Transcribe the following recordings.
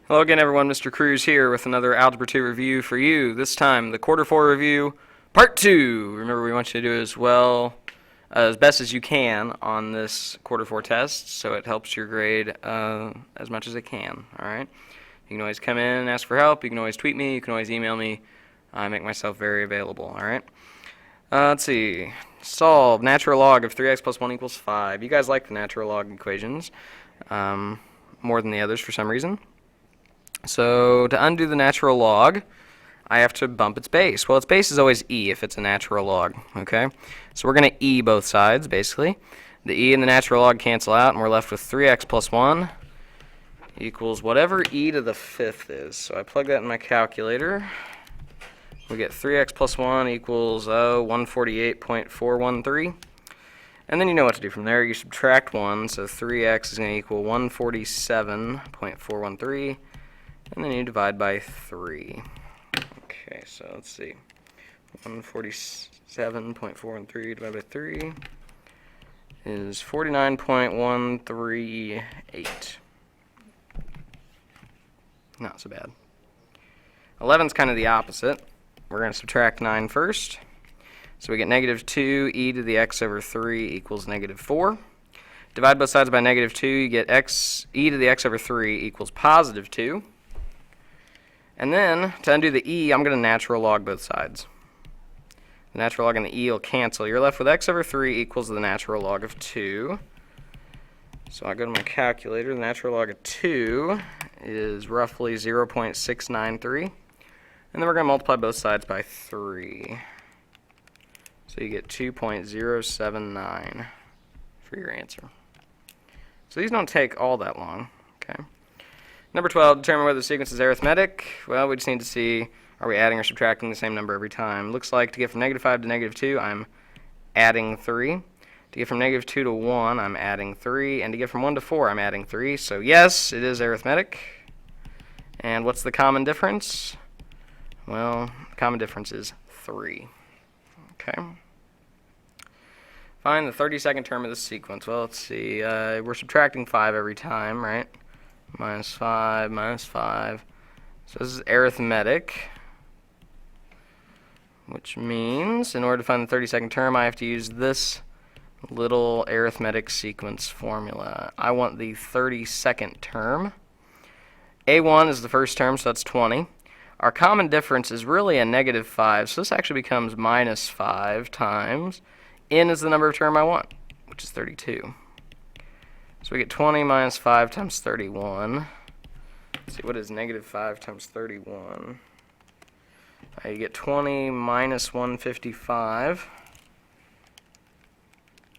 Hello again, everyone. Mr. Cruze here with another Algebra 2 review for you. This time, the Quarter 4 review, Part 2. Remember, we want you to do as well, as best as you can on this Quarter 4 test, so it helps your grade as much as it can, alright? You can always come in and ask for help. You can always tweet me. You can always email me. I make myself very available, alright? Let's see. Solve natural log of 3x plus 1 equals 5. You guys like the natural log equations more than the others for some reason. So to undo the natural log, I have to bump its base. Well, its base is always e if it's a natural log, okay? So we're going to e both sides, basically. The e and the natural log cancel out, and we're left with 3x plus 1 equals whatever e to the fifth is. So I plug that in my calculator. We get 3x plus 1 equals 148.413. And then you know what to do from there. You subtract 1, so 3x is going to equal 147.413. And then you divide by 3. Okay, so let's see. 147.413 divided by 3 is 49.138. Not so bad. 11 is kind of the opposite. We're going to subtract 9 first. So we get negative 2 e to the x over 3 equals negative 4. Divide both sides by negative 2, you get e to the x over 3 equals positive 2. And then, to undo the e, I'm going to natural log both sides. The natural log and the e will cancel. You're left with x over 3 equals the natural log of 2. So I go to my calculator. The natural log of 2 is roughly 0.693. And then we're going to multiply both sides by 3. So you get 2.079 for your answer. So these don't take all that long. Okay. Number 12, determine whether the sequence is arithmetic. Well, we just need to see, are we adding or subtracting the same number every time? Looks like to get from negative 5 to negative 2, I'm adding 3. To get from negative 2 to 1, I'm adding 3. And to get from 1 to 4, I'm adding 3. So yes, it is arithmetic. And what's the common difference? Well, the common difference is 3. Okay. Find the 32nd term of the sequence. Well, let's see. We're subtracting 5 every time, right? Minus 5, minus 5. So this is arithmetic, which means in order to find the 32nd term, I have to use this little arithmetic sequence formula. I want the 32nd term. A1 is the first term, so that's 20. Our common difference is really a negative 5, so this actually becomes minus 5 times n is the number of term I want, which is 32. So we get 20 minus 5 times 31. Let's see, what is negative 5 times 31? You get 20 minus 155,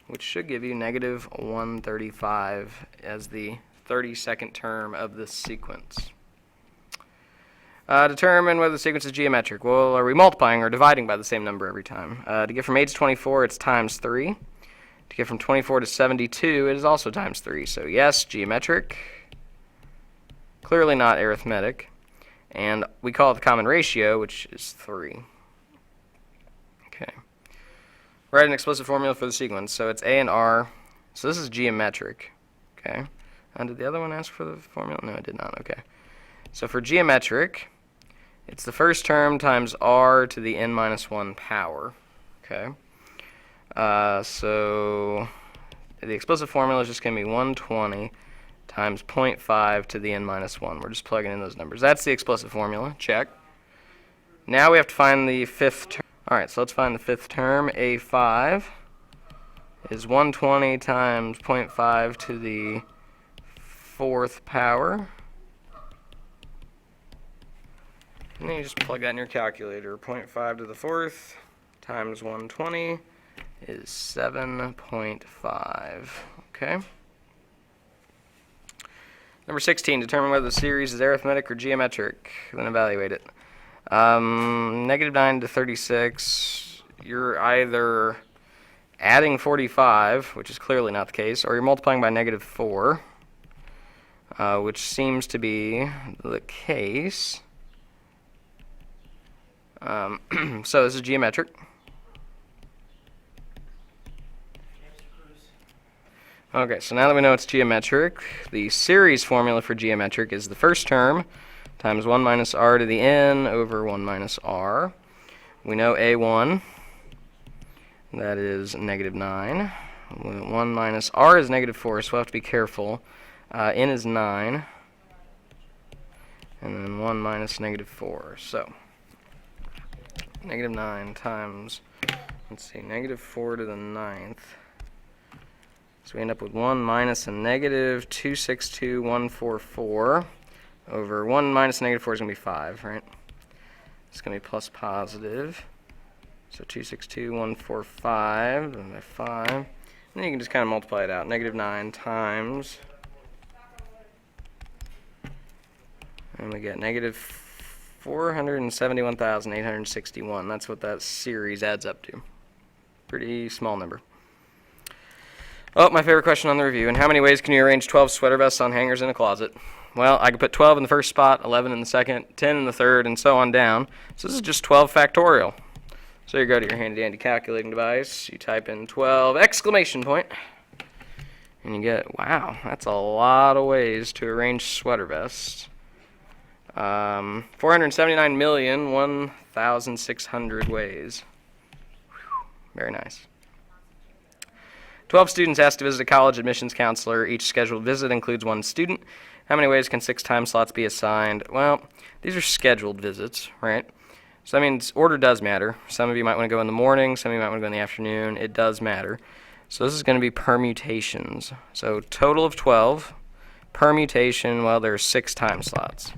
which should give you negative 135 as the 32nd term of this sequence. Determine whether the sequence is geometric. Well, are we multiplying or dividing by the same number every time? To get from 8 to 24, it's times 3. To get from 24 to 72, it is also times 3. So yes, geometric. Clearly not arithmetic. And we call it the common ratio, which is 3. Okay. Write an explicit formula for the sequence. So it's A and R. So this is geometric. Okay. And did the other one ask for the formula? No, it did not. Okay. So for geometric, it's the first term times r to the n minus 1 power. Okay. So the explicit formula is just going to be 120 times 0.5 to the n minus 1. We're just plugging in those numbers. That's the explicit formula. Check. Now we have to find the fifth term. All right, so let's find the fifth term. A5 is 120 times 0.5 to the fourth power. And then you just plug that in your calculator. 0.5 to the fourth times 120 is 7.5. Okay. Number 16, determine whether the series is arithmetic or geometric. Then evaluate it. Negative 9 to 36, you're either adding 45, which is clearly not the case, or you're multiplying by negative 4, which seems to be the case. So this is geometric. Okay, so now that we know it's geometric, the series formula for geometric is the first term times 1 minus r to the n over 1 minus r. We know a1, that is negative 9. 1 minus r is negative 4, so we'll have to be careful. N is 9, and then 1 minus negative 4. So, negative 9 times, let's see, negative 4 to the 9th. So we end up with 1 minus a negative 262,144 over 1 minus negative 4 is going to be 5, right? It's going to be plus positive. So 262,145 divided by 5. And then you can just kind of multiply it out. Negative 9 times, and we get negative 471,861. That's what that series adds up to. Pretty small number. Oh, my favorite question on the review. In how many ways can you arrange 12 sweater vests on hangers in a closet? Well, I could put 12 in the first spot, 11 in the second, 10 in the third, and so on down. So this is just 12 factorial. So you go to your handy-dandy calculating device, you type in 12 exclamation point, and you get, wow, that's a lot of ways to arrange sweater vests. 479,001,600 ways. Whew, very nice. 12 students asked to visit a college admissions counselor. Each scheduled visit includes one student. How many ways can 6 time slots be assigned? Well, these are scheduled visits, right? So that means order does matter. Some of you might want to go in the morning, some of you might want to go in the afternoon. It does matter. So this is going to be permutations. So total of 12. Permutation, well, there are 6 time slots.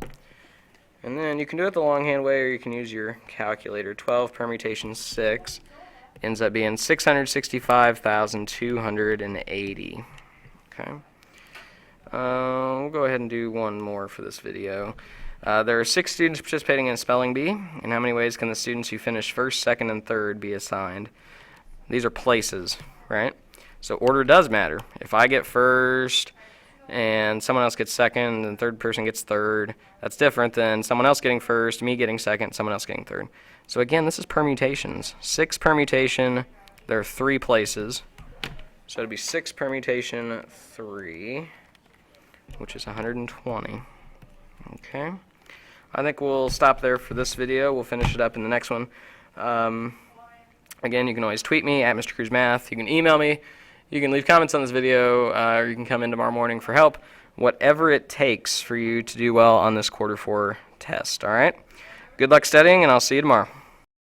And then you can do it the longhand way, or you can use your calculator. 12 permutation 6 ends up being 665,280. Okay. We'll go ahead and do one more for this video. There are 6 students participating in a spelling bee. In how many ways can the students who finish first, second, and third be assigned? These are places, right? So order does matter. If I get first and someone else gets second and the third person gets third, that's different than someone else getting first, me getting second, someone else getting third. So again, this is permutations. 6 permutation, there are 3 places. So it'd be 6 permutation 3, which is 120. Okay. I think we'll stop there for this video. We'll finish it up in the next one. Again, you can always tweet me at Mr. Cruze Math. You can email me. You can leave comments on this video, or you can come in tomorrow morning for help. Whatever it takes for you to do well on this quarter 4 test. All right? Good luck studying, and I'll see you tomorrow.